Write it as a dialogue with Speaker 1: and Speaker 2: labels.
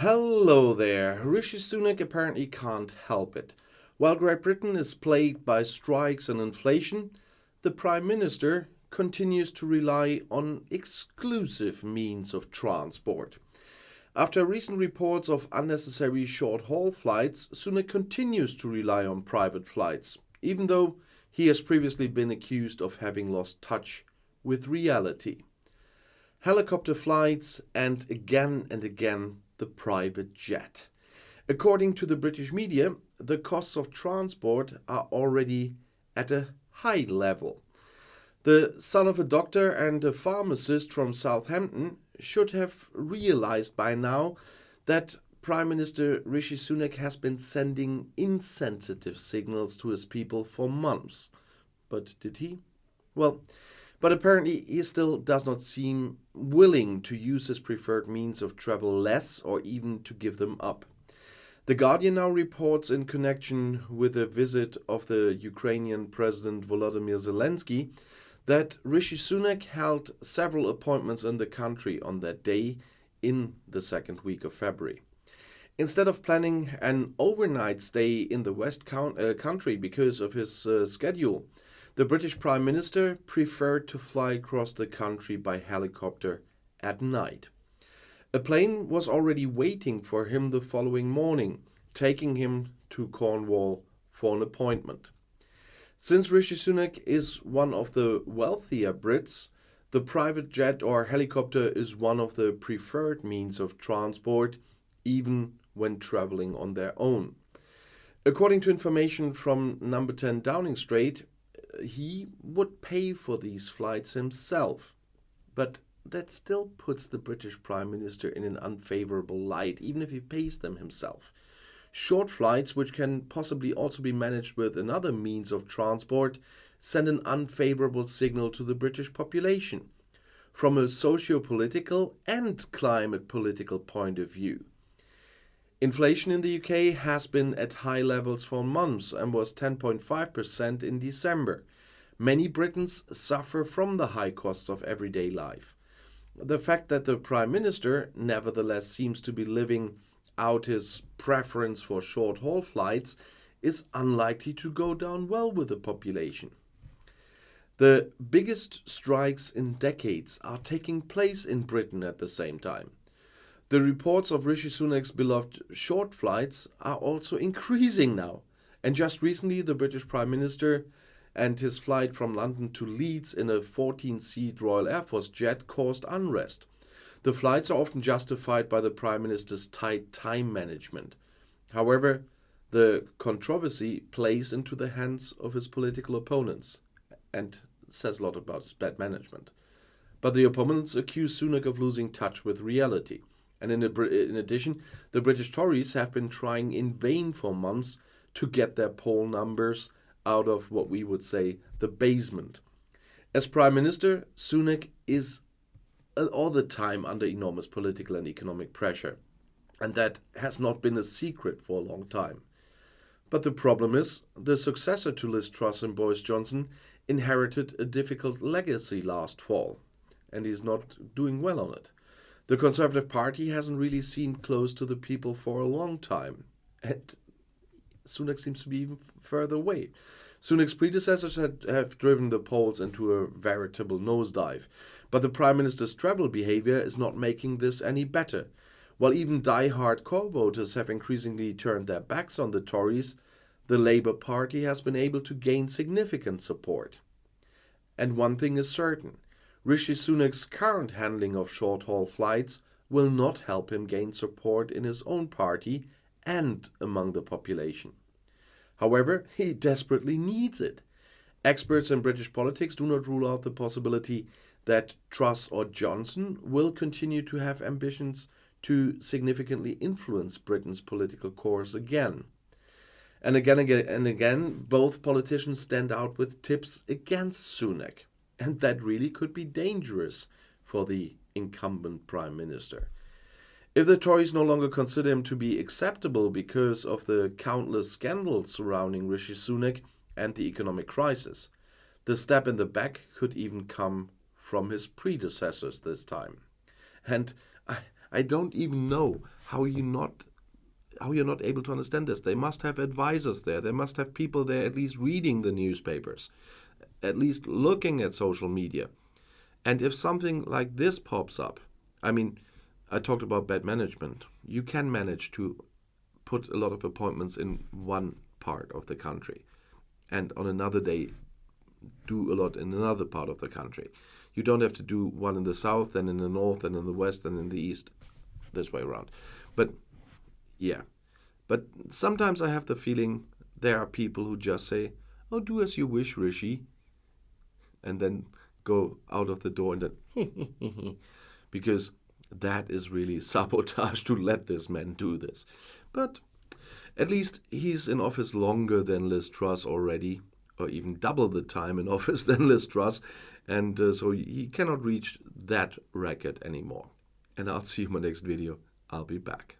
Speaker 1: Hello there. Rishi Sunak apparently can't help it. While Great Britain is plagued by strikes and inflation, the Prime Minister continues to rely on exclusive means of transport. After recent reports of unnecessary short-haul flights, Sunak continues to rely on private flights, even though he has previously been accused of having lost touch with reality. Helicopter flights and again the private jet. According to the British media, the costs of transport are already at a high level. The son of a doctor and a pharmacist from Southampton should have realized by now that Prime Minister Rishi Sunak has been sending insensitive signals to his people for months. But did he? But apparently he still does not seem willing to use his preferred means of travel less or even to give them up. The Guardian now reports in connection with a visit of the Ukrainian President Volodymyr Zelensky that Rishi Sunak held several appointments in the country on that day in the second week of February. Instead of planning an overnight stay in the West country because of his schedule, the British Prime Minister preferred to fly across the country by helicopter at night. A plane was already waiting for him the following morning, taking him to Cornwall for an appointment. Since Rishi Sunak is one of the wealthier Brits, the private jet or helicopter is one of the preferred means of transport, even when traveling on their own. According to information from number 10 Downing Street, he would pay for these flights himself. But that still puts the British Prime Minister in an unfavorable light, even if he pays them himself. Short flights, which can possibly also be managed with another means of transport, send an unfavorable signal to the British population from a socio-political and climate political point of view. Inflation in the UK has been at high levels for months and was 10.5% in December. Many Britons suffer from the high costs of everyday life. The fact that the Prime Minister nevertheless seems to be living out his preference for short-haul flights is unlikely to go down well with the population. The biggest strikes in decades are taking place in Britain at the same time. The reports of Rishi Sunak's beloved short flights are also increasing now. And just recently, the British Prime Minister and his flight from London to Leeds in a 14-seat Royal Air Force jet caused unrest. The flights are often justified by the Prime Minister's tight time management. However, the controversy plays into the hands of his political opponents and says a lot about his bad management. But the opponents accuse Sunak of losing touch with reality. And in addition, the British Tories have been trying in vain for months to get their poll numbers out of what we would say the basement. As Prime Minister, Sunak is all the time under enormous political and economic pressure. And that has not been a secret for a long time. But the problem is, the successor to Liz Truss and Boris Johnson inherited a difficult legacy last fall. And he's not doing well on it. The Conservative Party hasn't really seemed close to the people for a long time. And Sunak seems to be even further away. Sunak's predecessors have driven the polls into a veritable nosedive. But the Prime Minister's travel behavior is not making this any better. While even die-hard core voters have increasingly turned their backs on the Tories, the Labour Party has been able to gain significant support. And one thing is certain. Rishi Sunak's current handling of short-haul flights will not help him gain support in his own party and among the population. However, he desperately needs it. Experts in British politics do not rule out the possibility that Truss or Johnson will continue to have ambitions to significantly influence Britain's political course again. And again, both politicians stand out with tips against Sunak. And that really could be dangerous for the incumbent Prime Minister. If the Tories no longer consider him to be acceptable because of the countless scandals surrounding Rishi Sunak and the economic crisis, the stab in the back could even come from his predecessors this time. And I don't even know how you're not able to understand this. They must have advisors there. They must have people there at least reading the newspapers, at least looking at social media. And if something like this pops up, I mean, I talked about bad management. You can manage to put a lot of appointments in one part of the country and on another day do a lot in another part of the country. You don't have to do one in the south, then in the north, then in the west, then in the east, this way around. But yeah, but sometimes I have the feeling there are people who just say, oh, do as you wish, Rishi, and then go out of the door and then because that is really sabotage to let this man do this. But at least he's in office longer than Liz Truss already, or even double the time in office than Liz Truss, and so he cannot reach that record anymore. And I'll see you in my next video. I'll be back.